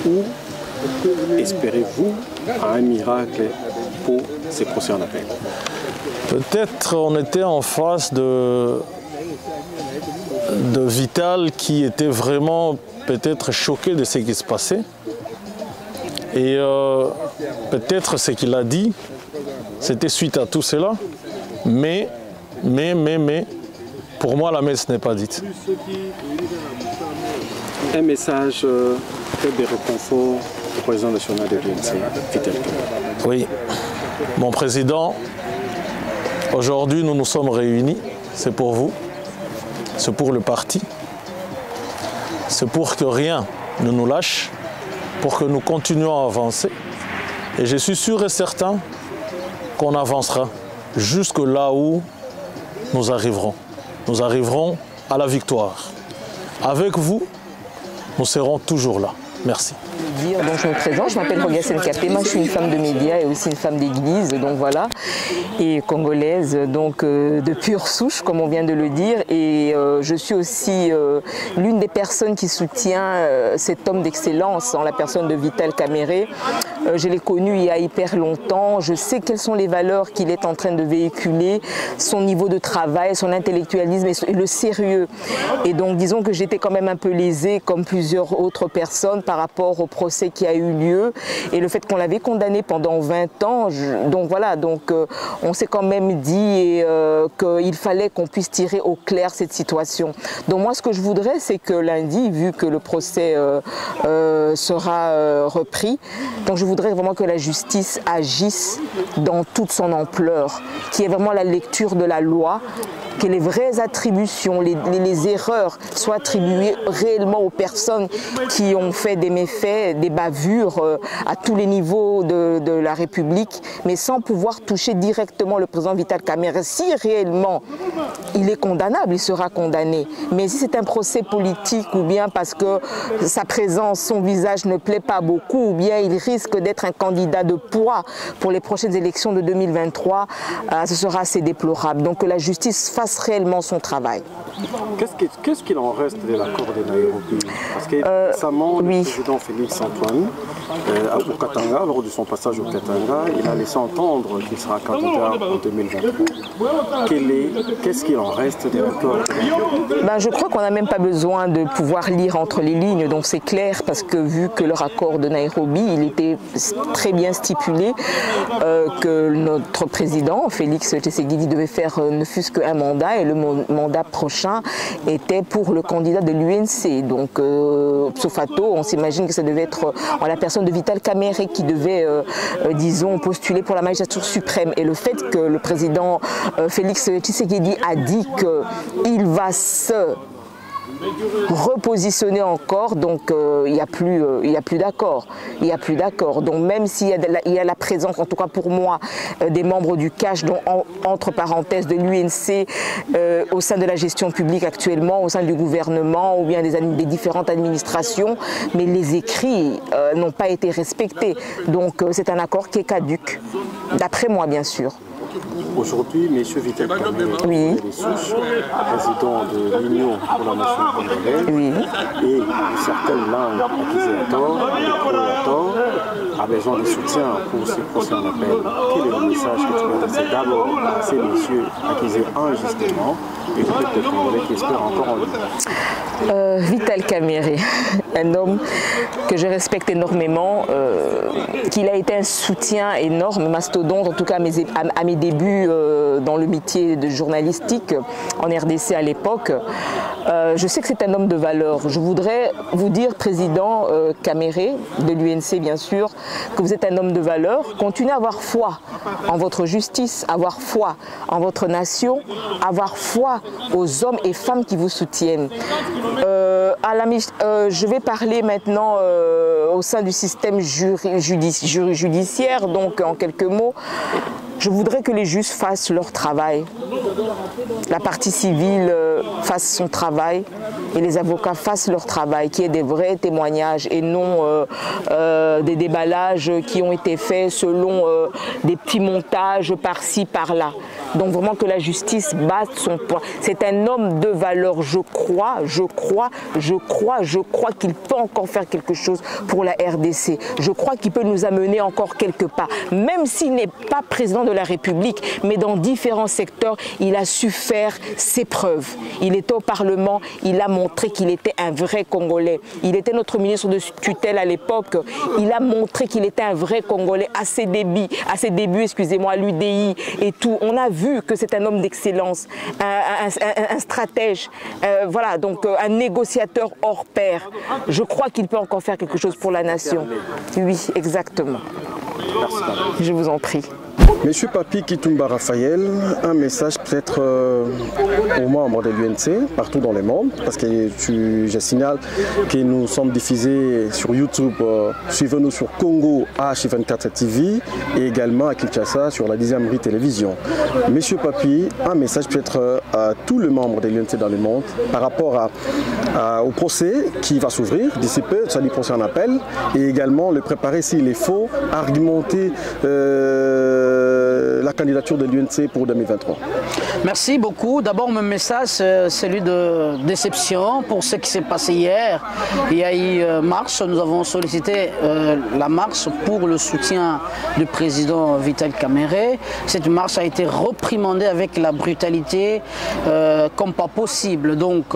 ou espérez-vous à un miracle pour ces procès en appel? Peut-être on était en face de Vital qui était vraiment peut-être choqué de ce qui se passait. Et peut-être ce qu'il a dit, c'était suite à tout cela. Mais, pour moi, la messe n'est pas dite. Un message de réconfort au président national de l'UNC, Vital Kamerhe. Oui, mon président, aujourd'hui nous nous sommes réunis, c'est pour vous, c'est pour le parti, c'est pour que rien ne nous lâche, pour que nous continuions à avancer. Et je suis sûr et certain qu'on avancera jusque là où nous arriverons. Nous arriverons à la victoire. Avec vous, nous serons toujours là. Merci. Donc je me présente, je m'appelle Rogassène Kapema, je suis une femme de médias et aussi une femme d'église, donc voilà, et congolaise, donc de pure souche, comme on vient de le dire, et je suis aussi l'une des personnes qui soutient cet homme d'excellence en la personne de Vital Kamerhe. Je l'ai connu il y a hyper longtemps, je sais quelles sont les valeurs qu'il est en train de véhiculer, son niveau de travail, son intellectualisme et le sérieux. Et donc disons que j'étais quand même un peu lésée, comme plusieurs autres personnes, par rapport au procès qui a eu lieu et le fait qu'on l'avait condamné pendant 20 ans. Donc voilà, donc on s'est quand même dit qu'il fallait qu'on puisse tirer au clair cette situation. Donc moi ce que je voudrais, c'est que lundi, vu que le procès sera repris, donc je voudrais vraiment que la justice agisse dans toute son ampleur, qu'il y ait vraiment la lecture de la loi, que les vraies attributions, les erreurs soient attribuées réellement aux personnes qui ont fait des méfaits, des bavures à tous les niveaux de la République, mais sans pouvoir toucher directement le président Vital Kamerhe. Si réellement il est condamnable, il sera condamné. Mais si c'est un procès politique ou bien parce que sa présence, son visage ne plaît pas beaucoup, ou bien il risque d'être un candidat de poids pour les prochaines élections de 2023, ce sera assez déplorable. Donc que la justice fasse réellement son travail. Qu'est-ce qu'il en reste de l'accord de Nairobi? Parce que récemment, le président Félix Antoine au Katanga, lors de son passage au Katanga, il a laissé entendre qu'il sera candidat en 2023. Qu'est-ce qu'il en reste de l'accord? Je crois qu'on n'a même pas besoin de pouvoir lire entre les lignes, donc c'est clair, parce que vu que leur accord de Nairobi, il était très bien stipulé que notre président, Félix Tshisekedi, devait faire ne fût-ce qu'un mandat, et le mandat prochain était pour le candidat de l'UNC. Donc, sauf on s'imagine que ça devait être en la personne de Vital Kamerhe qui devait, disons, postuler pour la magistrature suprême. Et le fait que le président Félix Tshisekedi a dit qu'il va se repositionner encore, donc il n'y a plus d'accord. Il n'y a plus d'accord. Donc même s'il y a la présence, en tout cas pour moi, des membres du CACH, dont entre parenthèses de l'UNC, au sein de la gestion publique actuellement, au sein du gouvernement ou bien des différentes administrations, mais les écrits n'ont pas été respectés. Donc c'est un accord qui est caduc, d'après moi bien sûr. Aujourd'hui, M. Vital Kamerhe, oui, président de l'Union pour la nation congolaise, oui, et certaines langues accusées à tort, à tort, a besoin de soutien pour ce prochain appel. Quel est le message que tu peux adresser d'abord à ces messieurs accusés injustement et peut-être des Congolais qui espèrent encore en lui? Vital Kamerhe, un homme que je respecte énormément, qu'il a été un soutien énorme, mastodonte, en tout cas à mes débuts dans le métier de journalistique en RDC à l'époque. Je sais que c'est un homme de valeur. Je voudrais vous dire, président Kamerhe, de l'UNC bien sûr, que vous êtes un homme de valeur. Continuez à avoir foi en votre justice, avoir foi en votre nation, avoir foi aux hommes et femmes qui vous soutiennent. Je vais parler maintenant au sein du système judiciaire, donc en quelques mots. Je voudrais que les juges fassent leur travail, la partie civile fasse son travail et les avocats fassent leur travail, qu'il y ait des vrais témoignages et non des déballages qui ont été faits selon des petits montages par-ci, par-là. Donc vraiment que la justice batte son point. C'est un homme de valeur, je crois qu'il peut encore faire quelque chose pour la RDC. Je crois qu'il peut nous amener encore quelque part. Même s'il n'est pas président de la République, mais dans différents secteurs, il a su faire ses preuves. Il était au Parlement, il a montré qu'il était un vrai Congolais. Il était notre ministre de tutelle à l'époque. Il a montré qu'il était un vrai Congolais à ses débuts, à l'UDI et tout. On a vu que c'est un homme d'excellence, un stratège, voilà, donc un négociateur hors pair. Je crois qu'il peut encore faire quelque chose pour la nation. Oui, exactement. Je vous en prie. Monsieur Papi Kitumba Raphaël, un message peut-être aux membres de l'UNC, partout dans le monde, parce que je signale que nous sommes diffusés sur YouTube, suivez-nous sur Congo H24 TV et également à Kinshasa sur la 10e rue télévision. Monsieur Papi, un message peut-être à tous les membres de l'UNC dans le monde par rapport au procès qui va s'ouvrir d'ici peu, ça dit procès en appel, et également le préparer s'il est faux, argumenter la candidature de l'UNC pour 2023. Merci beaucoup. D'abord, mon message, c'est celui de déception pour ce qui s'est passé hier. Il y a eu marche, nous avons sollicité la marche pour le soutien du président Vital Kamerhe. Cette marche a été reprimandée avec la brutalité comme pas possible. Donc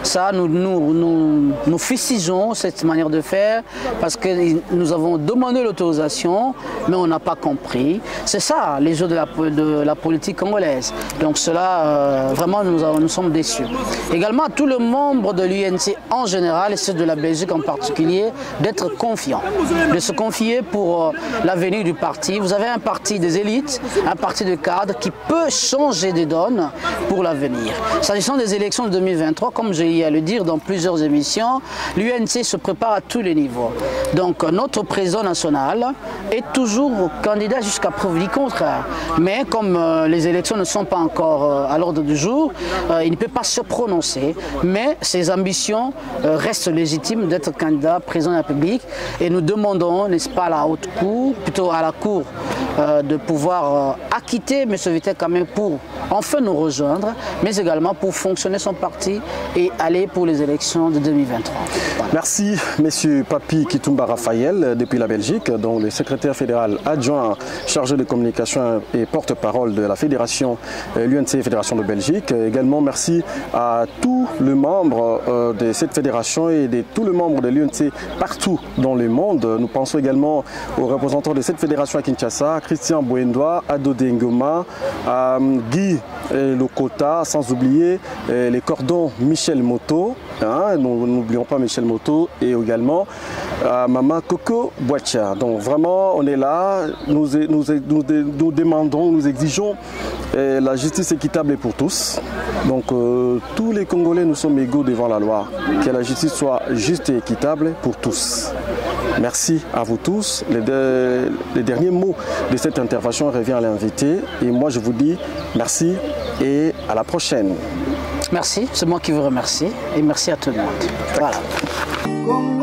ça, nous fustigeons cette manière de faire parce que nous avons demandé l'autorisation, mais on n'a pas compris. C'est ça, les jeux de la politique congolaise. Donc cela, vraiment, nous sommes déçus. Également, tous les membres de l'UNC en général, et ceux de la Belgique en particulier, d'être confiants, de se confier pour l'avenir du parti. Vous avez un parti des élites, un parti de cadres qui peut changer de donne pour l'avenir. S'agissant des élections de 2023, comme j'ai eu à le dire dans plusieurs émissions, l'UNC se prépare à tous les niveaux. Donc notre président national est toujours candidat jusqu'à preuve du contraire. Mais comme les élections ne sont pas encore à l'ordre du jour, il ne peut pas se prononcer. Mais ses ambitions restent légitimes d'être candidat président de la République. Et nous demandons, n'est-ce pas, à la haute cour, plutôt à la cour, de pouvoir acquitter M. Vital Kamerhe pour enfin nous rejoindre, mais également pour fonctionner son parti et aller pour les élections de 2023. Voilà. Merci, M. Papi Kitumba Raphaël, depuis la Belgique, dont le secrétaire fédéral adjoint chargé de communication et porte-parole de la fédération, l'UNC Fédération de Belgique. Également, merci à tous les membres de cette fédération et de tous les membres de l'UNC partout dans le monde. Nous pensons également aux représentants de cette fédération à Kinshasa, Christian Bouendoa, Ado Dengoma, Guy Lokota, sans oublier les cordons Michel Moto, hein, nous n'oublions pas Michel Moto, et également Maman Coco Boacha. Donc vraiment, on est là, nous demandons, nous exigeons la justice équitable pour tous. Donc tous les Congolais, nous sommes égaux devant la loi. Que la justice soit juste et équitable pour tous. Merci à vous tous. Les derniers mots de cette intervention revient à l'invité. Et moi, je vous dis merci et à la prochaine. Merci, c'est moi qui vous remercie. Et merci à tout le monde. Voilà.